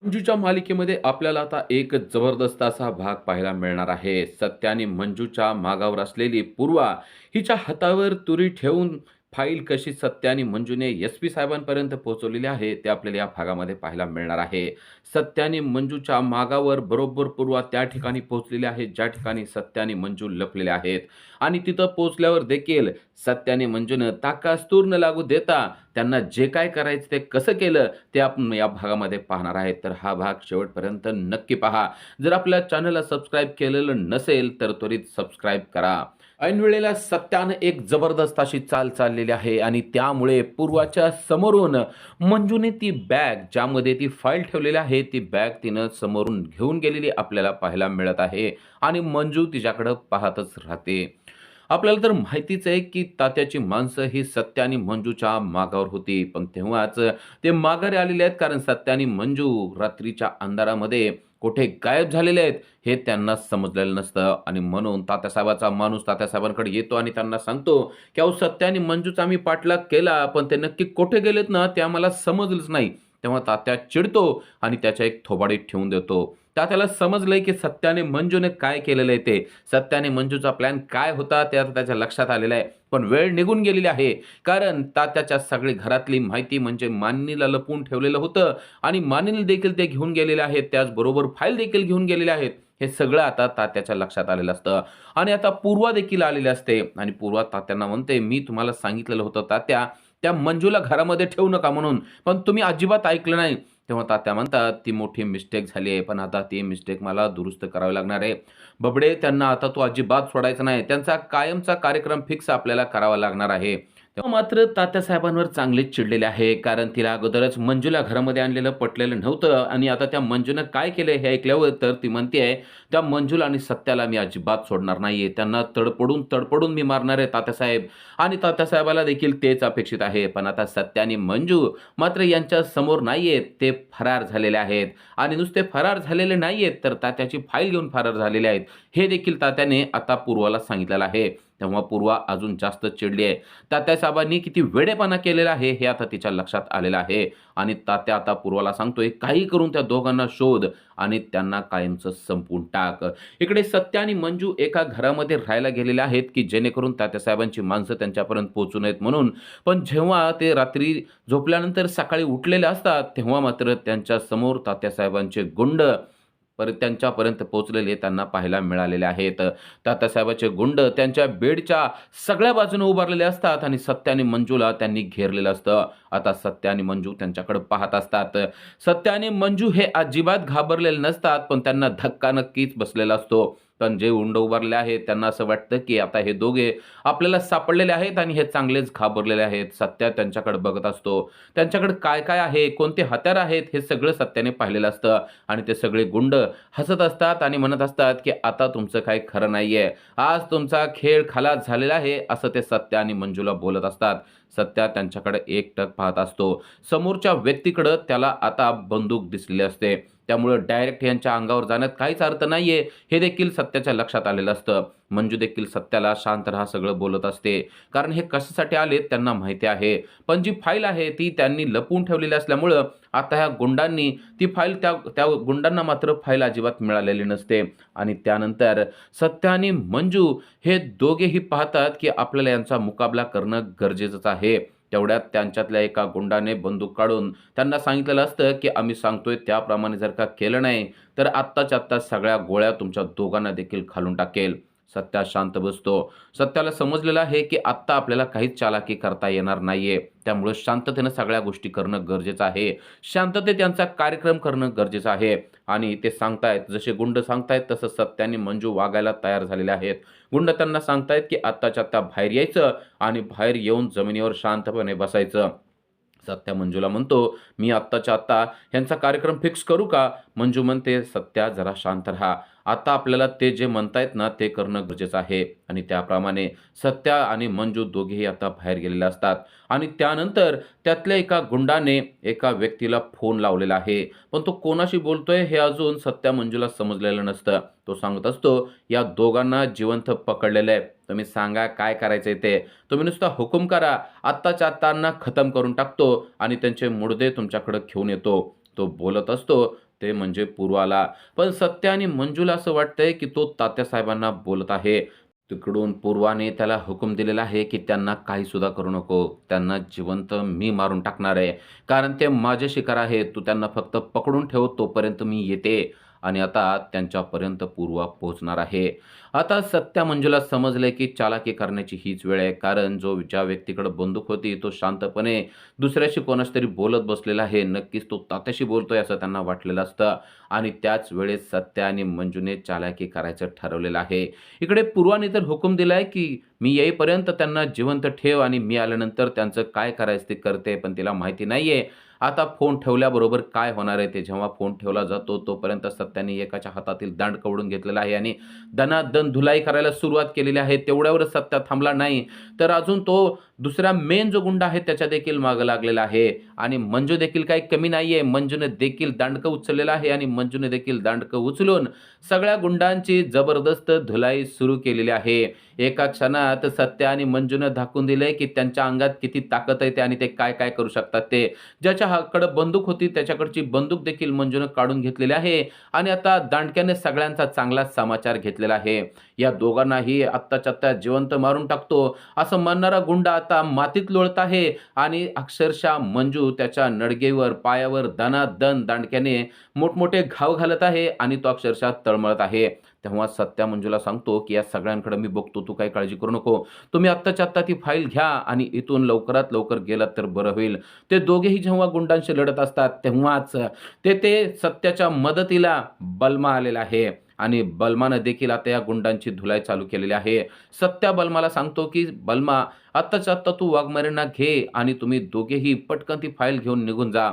मंजूच्या मालिकेमध्ये आपल्याला आता एक जबरदस्त असा भाग पाहायला मिळणार आहे. सत्य आणि मंजूच्या मागावर असलेली पूर्वा हिच्या हातावर तुरी ठेवून फाईल कशी सत्य आणि मंजूने एस-पी साहेबांपर्यंत पोहोचवलेली आहे, ते आपल्याला या भागामध्ये पाहायला मिळणार आहे. सत्य आणि मंजूच्या मागावर बरोबर पूर्वा त्या ठिकाणी पोहोचलेली आहे, ज्या ठिकाणी सत्य आणि मंजू लपलेले आहेत. आणि तिथं पोहोचल्यावर देखील सत्य आणि मंजूनं ताकास्तूर न लागू देता त्यांना जे काय करायचं ते कसं केलं ते आपण या भागामध्ये पाहणार आहेत. तर हा भाग शेवटपर्यंत नक्की पहा. जर आपल्या चॅनलला सबस्क्राईब केलेलं नसेल तर त्वरित सबस्क्राईब करा. ऐन वेळेला सत्यानं एक जबरदस्त अशी चाल चाललेली आहे आणि त्यामुळे पूर्वाच्या समोरून मंजूने ती बॅग ज्यामध्ये ती फाईल ठेवलेली आहे, ती बॅग तिनं समोरून घेऊन गेलेली आपल्याला पाहायला मिळत आहे आणि मंजू तिच्याकडं पाहतच राहते. आपल्याला तर माहितीच आहे, की तात्याची माणसं ही सत्य आणि मंजूच्या मागावर होती. पण तेव्हाच ते माघारी आलेले आहेत, कारण सत्य आणि मंजू रात्रीच्या अंधारामध्ये कुठे गायब झालेले आहेत, हे त्यांना समजलेलं नसतं आणि म्हणून तात्यासाहेबाचा माणूस तात्यासाहेबांकडे येतो आणि त्यांना सांगतो, की "अहो सत्य आणि मंजूचा आम्ही पाठलाग केला, पण ते नक्की कुठे गेलेत ना, ते आम्हाला समजलंच नाही." तेव्हा तात्या चिडतो आणि त्याच्या एक थोबाडीत ठेवून देतो. तात्याला समजलंय, की सत्याने मंजूने काय केलेलं आहे ते. सत्याने मंजूचा प्लॅन काय होता ते आता त्याच्या लक्षात आलेलं आहे. पण वेळ निघून गेलेली आहे. कारण तात्याच्या सगळी घरातली माहिती म्हणजे मानिनीला लपवून ठेवलेलं होतं आणि मानिनी देखील ते घेऊन गेलेले आहेत. त्याचबरोबर फाईल देखील घेऊन गेलेले आहेत. हे सगळं आता तात्याच्या लक्षात आलेलं असतं आणि आता पूर्वा देखील आलेली असते आणि पूर्वा तात्यांना म्हणते, "मी तुम्हाला सांगितलेलं होतं तात्या, त्या मंजूला घरामध्ये ठेवू नका म्हणून, पण तुम्ही अजिबात ऐकलं नाही." तेव्हा तात्या म्हणतात, "ती मोठी मिस्टेक झाली आहे, पण आता ती मिस्टेक मला दुरुस्त करावी लागणार आहे. बबडे त्यांना आता तू अजिबात सोडायचा नाही. त्यांचा कायमचा कार्यक्रम फिक्स आपल्याला करावा लागणार आहे." तेव्हा मात्र तात्यासाहेबांवर चांगलेच चिडलेले आहे. कारण तिला अगोदरच मंजूला घरामध्ये आणलेलं पटलेलं नव्हतं आणि आता त्या मंजूनं काय केलंय हे ऐकल्यावर तर ती म्हणतेय, "त्या मंजूला आणि सत्याला मी अजिबात सोडणार नाहीये. त्यांना तडपडून, तडपडून मी मारणार आहे तात्यासाहेब." आणि तात्यासाहेबाला देखील तेच अपेक्षित आहे. पण आता सत्य आणि मंजू मात्र यांच्या समोर नाहीयेत. ते फरार झालेले आहेत आणि नुसते फरार झालेले नाहीयेत, तर तात्याची फाईल घेऊन फरार झालेले आहेत. हे देखील तात्याने आता पूर्वाला सांगितलेलं आहे. तेव्हा पूर्वा अजून जास्त चिडली आहे. तात्यासाहेबांनी किती वेडेपणा केलेला आहे, हे आता तिच्या लक्षात आलेलं आहे आणि तात्या आता पूर्वाला सांगतोय, "काही करून त्या दोघांना शोध आणि त्यांना कायमचं संपवून टाक." इकडे सत्य आणि मंजू एका घरामध्ये राहायला गेलेले आहेत, की जेणेकरून तात्यासाहेबांची माणसं त्यांच्यापर्यंत पोहोचू नयेत म्हणून. पण जेव्हा ते रात्री झोपल्यानंतर सकाळी उठलेले असतात, तेव्हा मात्र त्यांच्यासमोर तात्यासाहेबांचे गुंड परत त्यांच्यापर्यंत पोहोचलेले त्यांना पाहायला मिळालेले आहेत. तात्यासाहेबाचे गुंड त्यांच्या बेडच्या सगळ्या बाजूने उभारलेले असतात आणि सत्य आणि मंजूला त्यांनी घेरलेलं असतं. आता सत्य आणि मंजू त्यांच्याकडे पाहत असतात. सत्य आणि मंजू हे अजिबात घाबरलेले नसतात, पण त्यांना धक्का नक्कीच बसलेला असतो. पण जे गुंड उभारलेले आहेत त्यांना असं वाटतं, की आता हे दोघे आपल्याला सापडलेले आहेत आणि हे चांगलेच घाबरलेले आहेत. सत्या त्यांच्याकडे बघत असतो. त्यांच्याकडे काय-काय आहे, कोणते हत्यार आहेत, हे सगळं सत्याने पाहिलेलं असतं आणि ते सगळे गुंड हसत असतात आणि म्हणत असतात, की "आता तुमचं काही खरं नाहीये. आज तुमचा खेळ खलास झालेला आहे." असं ते सत्य आणि मंजूला बोलत असतात. सत्या त्यांच्याकडे एकटक पाहत असतो. समोरच्या व्यक्तीकडं त्याला आता बंदूक दिसलेली असते. त्यामुळं डायरेक्ट यांच्या अंगावर जाण्यात काहीच अर्थ नाहीये, हे देखील सत्याच्या लक्षात आलेलं असतं. मंजू देखील सत्याला शांत राहा सगळं बोलत असते. कारण हे कशासाठी आलेत त्यांना माहिती आहे. पण जी फाईल आहे ती त्यांनी लपवून ठेवलेली असल्यामुळं आता ह्या गुंडांनी ती फाईल त्या त्या गुंडांना मात्र फाईल अजिबात मिळालेली नसते आणि त्यानंतर सत्य आणि मंजू हे दोघेही पाहतात, की आपल्याला यांचा मुकाबला करणं गरजेचंच आहे. तेवढ्यात त्यांच्यातल्या एका गुंडाने बंदूक काढून त्यांना सांगितलेलं असतं, की "आम्ही सांगतोय त्याप्रमाणे जर का केलं नाही, तर आत्ताच्या आत्ता सगळ्या गोळ्या तुमच्या दोघांना देखील खालून टाकेल." सत्या शांत बसतो. सत्याला समजलेलं आहे, की आत्ता आपल्याला काहीच चालाकी करता येणार नाहीये. त्यामुळे शांततेनं सगळ्या गोष्टी करणं गरजेचं आहे. शांततेत त्यांचा कार्यक्रम करणं गरजेचं आहे आणि ते सांगतायत, जसे गुंड सांगतायत तसं सत्य आणि मंजू वागायला तयार झालेले आहेत. गुंड त्यांना सांगतायत, की आत्ताच्या आत्ता बाहेर यायचं आणि बाहेर येऊन जमिनीवर शांतपणे बसायचं. सत्या मंजूला म्हणतो, "मी आत्ताच्या आत्ता ह्यांचा कार्यक्रम फिक्स करू का?" मंजू म्हणते, "सत्या जरा शांत राहा. आता आपल्याला ते जे म्हणतायत ना, ते करणं गरजेचं आहे." आणि त्याप्रमाणे सत्या आणि मंजू दोघेही आता बाहेर गेलेले असतात आणि त्यानंतर त्यातल्या एका गुंडाने एका व्यक्तीला फोन लावलेला आहे. पण तो कोणाशी बोलतोय हे अजून सत्या मंजूला समजलेलं नसतं. तो सांगत असतो, "या दोघांना जिवंत पकडलेलं आहे. तुम्ही सांगा काय करायचंय ते. तुम्ही नुसता हुकूम करा. आत्ताच्या आत्ता खतम करून टाकतो आणि त्यांचे मुर्दे तुमच्याकडे घेऊन येतो." तो बोलत असतो ते म्हणजे पूर्वाला. पण सत्य आणि मंजूला असं वाटतंय, की तो तात्यासाहेबांना बोलत आहे. तिकडून पूर्वाने त्याला हुकूम दिलेला आहे, की त्यांना काही सुद्धा करू नको. त्यांना जिवंत मी मारून टाकणार आहे. कारण ते माझे शिकार आहे. तू त्यांना फक्त पकडून ठेव, तोपर्यंत मी येते. आणि आता त्यांच्यापर्यंत पूर्वा पोहोचणार आहे. आता सत्या मंजूला समजलंय, की चालाकी करण्याची हीच वेळ आहे. कारण ज्या व्यक्तीकडे बंदूक होती, तो शांतपणे दुसऱ्याशी कोणाशी तरी बोलत बसलेला आहे. नक्कीच तो तात्याशी बोलतोय असं त्यांना वाटलेलं असतं. आणि त्याच वेळेस सत्या आणि मंजूने चालाकी करायचं ठरवलेलं आहे. इकडे पूर्वाने तर हुकूम दिलाय, की मी येईपर्यंत त्यांना जिवंत ठेव आणि मी आल्यानंतर त्यांचं काय करायचं ते करते. पण तिला माहिती नाहीये, आता फोन ठेवल्याबरोबर काय होणार आहे ते. जेव्हा फोन ठेवला जातो तोपर्यंत सत्याने एकाच्या हातातील दांड कवडून घेतलेला आहे आणि दणादण धुलाई करायला सुरुवात केलेली आहे. तेवढ्यावरच सत्या थांबला नाही, तर अजून तो दुसरा मेन जो गुंड आहे त्याच्या देखील मागे लागलेला आहे. आणि मंजू देखील काही कमी नाहीये. मंजूने देखील दांडकं उचललेलं आहे आणि मंजूने देखील दांडकं उचलून सगळ्या गुंडांची जबरदस्त धुलाई सुरू केलेली आहे. एका क्षणात सत्या आणि मंजूने दाखवून दिले, की त्यांच्या अंगात किती ताकद आहे ते आणि ते काय-काय करू शकतात ते. ज्याच्या हाकडे बंदूक होती त्याच्याकडची बंदूक देखील मंजूने काढून घेतलेली आहे आणि आता दांडक्याने सगळ्यांचा चांगलाच समाचार घेतलेला आहे. या दोघांनाही आत्ताच्या आत्ता जिवंत मारून टाकतो, असं म्हणणारा गुंड आता मातीत लोळत आहे आणि अक्षरशः मंजू त्याच्या नडगेवर, पायावर दणादण दांडक्याने मोठमोठे घाव घालत आहे आणि तो अक्षरशः तळमळत आहे. तेव्हा सत्या मंजूला सांगतो, की "या सगळ्यांकडे मी बघतो, तू काही काळजी करू नको. तुम्ही आत्ताच्या आत्ता ती फाईल घ्या आणि इथून लवकरात लवकर गेलात तर बरं होईल." ते दोघेही जेव्हा गुंडांशी लढत असतात, तेव्हाच तेथे सत्याच्या मदतीला बलमा आलेला आहे आणि बलमानं देखील आता या गुंडांची धुलाई चालू केलेली आहे. सत्या बलमाला सांगतो, की "बलमा, आत्ताच्या आत्ता तू वाघमारेंना घे आणि तुम्ही दोघेही पटकन ती फाईल घेऊन निघून जा."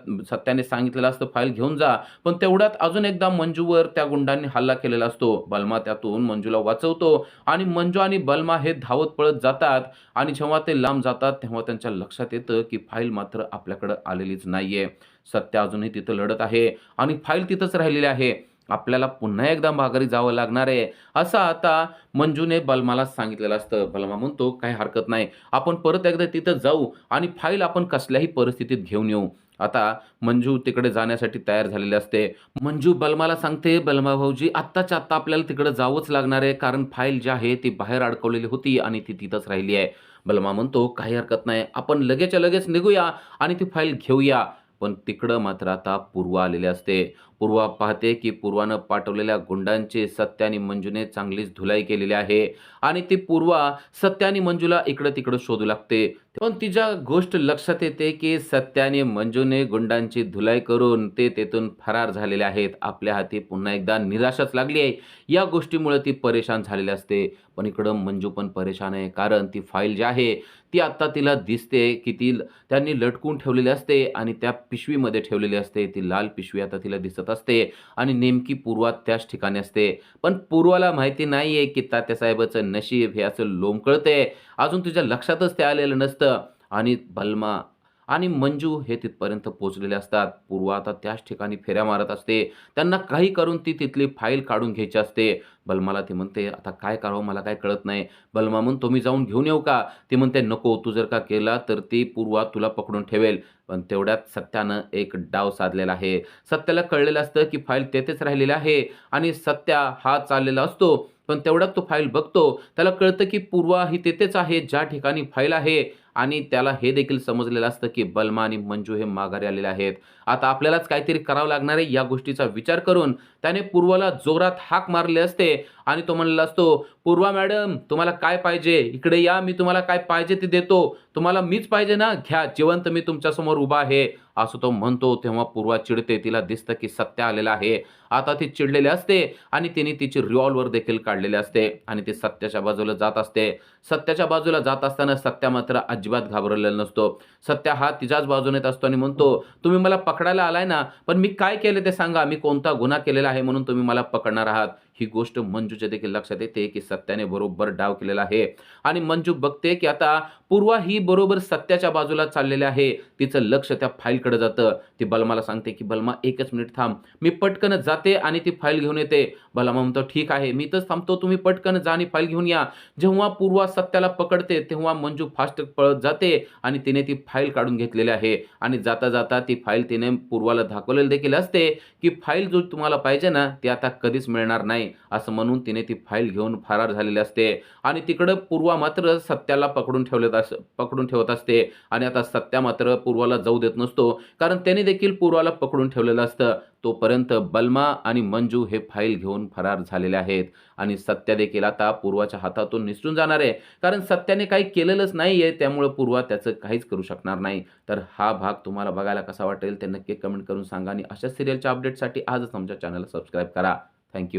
सत्याने सांगितलेलं असतं, "फाईल घेऊन जा." पण तेवढ्यात अजून एकदा मंजूवर त्या गुंडांनी हल्ला केलेला असतो. बलमा त्यातून मंजूला वाचवतो आणि मंजू आणि बलमा हे धावत पळत जातात आणि जेव्हा ते लांब जातात, तेव्हा त्यांच्या लक्षात येतं, की फाईल मात्र आपल्याकडे आलेलीच नाहीये. सत्य अजूनही तिथं लढत आहे आणि फाईल तिथंच राहिलेली आहे. आपल्याला पुन्हा एकदा माघारी जावं लागणार आहे, असं आता मंजूने बलमाला सांगितलेलं असतं. बलमा म्हणतो, "काही हरकत नाही. आपण परत एकदा तिथं जाऊ आणि फाईल आपण कसल्याही परिस्थितीत घेऊन येऊ." आता मंजू तिकडे जाण्यासाठी तयार झालेली असते. मंजू बलमाला सांगते, "बलमा भाऊजी, आत्ताच्या आत्ता आपल्याला तिकडे जावंच लागणार आहे, कारण फाईल जी आहे ती बाहेर अडकवलेली होती आणि ती तिथंच राहिली आहे." बलमा म्हणतो, "काही हरकत नाही. आपण लगेचच्या लगेच निघूया आणि ती फाईल घेऊया." पण तिकडं मात्र आता पूर्वा आलेली असते. पूर्वा पाहते, की पूर्वानं पाठवलेल्या गुंडांची सत्या आणि मंजूने चांगलीच धुलाई केलेली आहे आणि ती पूर्वा सत्या आणि मंजूला इकडं-तिकडं शोधू लागते. पण तिच्या गोष्ट लक्षात येते, की सत्या आणि मंजूने गुंडांची धुलाई करून ते तेथून फरार झालेले आहेत. आपल्या हाती पुन्हा एकदा निराशाच लागली आहे. या गोष्टीमुळे ती परेशान झालेली असते. पण इकडं मंजू पण परेशान आहे. कारण ती फाईल जी आहे, ती आता तिला दिसते, की ती त्यांनी लटकवून ठेवलेली असते आणि त्या पिशवीमध्ये ठेवलेली असते. ती लाल पिशवी आता तिला दिसत असते आणि नेमकी पूर्वा त्याच ठिकाणी असते. पण पूर्वाला माहिती नाहीये, की तात्यासाहेबाचं नशीब हे असं लोंबकळतंय. अजून तुझ्या लक्षातच ते आलेलं नसतं आणि बलमा आणि मंजू हे तिथपर्यंत पोहोचलेले असतात. पूर्वा आता त्याच ठिकाणी फेऱ्या मारत असते. त्यांना काही करून ती तिथली फाईल काढून घ्यायची असते. बलमाला ती म्हणते, "आता काय करावं मला काही कळत नाही." बलमा म्हणतो, "मी जाऊन घेऊन येऊ का?" ती म्हणते, "नको, तू जर का केला तर ती पूर्वा तुला पकडून ठेवेल." पण तेवढ्यात सत्यानं एक डाव साधलेला आहे. सत्याला कळलेलं असतं, की फाईल तेथेच राहिलेली आहे आणि सत्या हा चाललेला असतो. पण तेवढ्यात तो फाईल बघतो. त्याला कळतं, की पूर्वा ही तिथेच आहे ज्या ठिकाणी फाईल आहे आणि त्याला हे देखील समजलेलं असतं, की बलमा आणि मंजू हे माघारी आलेले आहेत. आता आपल्यालाच काहीतरी करावं लागणार आहे या गोष्टीचा विचार करून त्याने पूर्वाला जोरात हाक मारली असते आणि तो म्हणलेला असतो, "पूर्वा मॅडम, तुम्हाला काय पाहिजे? इकडे या, मी तुम्हाला काय पाहिजे ते देतो. तुम्हाला मीच पाहिजे ना? घ्या, जिवंत मी तुमच्यासमोर उभा आहे." असं तो म्हणतो. तेव्हा पूर्वा चिडते. तिला दिसतं, की सत्या आलेला आहे. आता ती चिडलेली असते आणि तिने तिची रिव्हॉल्वर देखील काढलेली असते आणि ती सत्याच्या बाजूला जात असते. सत्याच्या बाजूला जात असताना सत्या मात्र अजिबात घाबरलेला नसतो. सत्या हा तिच्याच बाजूने येत असतो आणि म्हणतो, "तुम्ही मला पकडायला आलाय ना, पण मी काय केलं ते सांगा. मी कोणता गुन्हा केलेला आहे म्हणून तुम्ही मला पकडणार आहात?" ही गोष्ट मंजूच्या देखील लक्षात येते, की सत्याने बरोबर डाव केलेला आहे आणि मंजू बघते, की आता पूर्वा ही बरोबर सत्याच्या बाजूला चाललेली आहे. तिचं लक्ष त्या फाईल फाईलकडे जातं. ती बलमाला सांगते, की "बलमा 1च मिनिट थांब." मी पटकन जाते आणि ती फाईल घेऊन येते. बलमा म्हणतो, "ठीक आहे, मी इथंच थांबतो. तुम्ही पटकन जा आणि फाईल घेऊन या." जेव्हा पूर्वा सत्याला पकडते, तेव्हा मंजू फास्ट पळत जाते आणि तिने ती फाईल काढून घेतलेली आहे आणि जाता-जाता ती फाईल तिने पूर्वाला दाखवलेली देखील असते, की "फाईल जो तुम्हाला पाहिजे ना, ती आता कधीच मिळणार नाही." असं म्हणून तिने ती फाईल घेऊन फरार झालेली असते आणि तिकडं पूर्वा मात्र सत्याला पकडून ठेवत असते आणि आता सत्या मात्र पूर्वाला जाऊ देत नसतो, कारण त्याने देखील पूर्वाला पकडून ठेवलेलं असतं. तोपर्यंत बलमा आणि मंजू हे फाईल घेऊन फरार झालेले आहेत आणि सत्या देखील आता पूर्वाच्या हातातून निसटून जाणार आहे. कारण सत्याने काही केलेलंच नाहीये, त्यामुळे पूर्वा त्याचं काहीच करू शकणार नाही. तर हा भाग तुम्हाला बघायला कसा वाटेल ते नक्की कमेंट करून सांगा आणि अशाच सीरियलच्या अपडेटसाठी आजच आमच्या चॅनलला सबस्क्राईब करा. थँक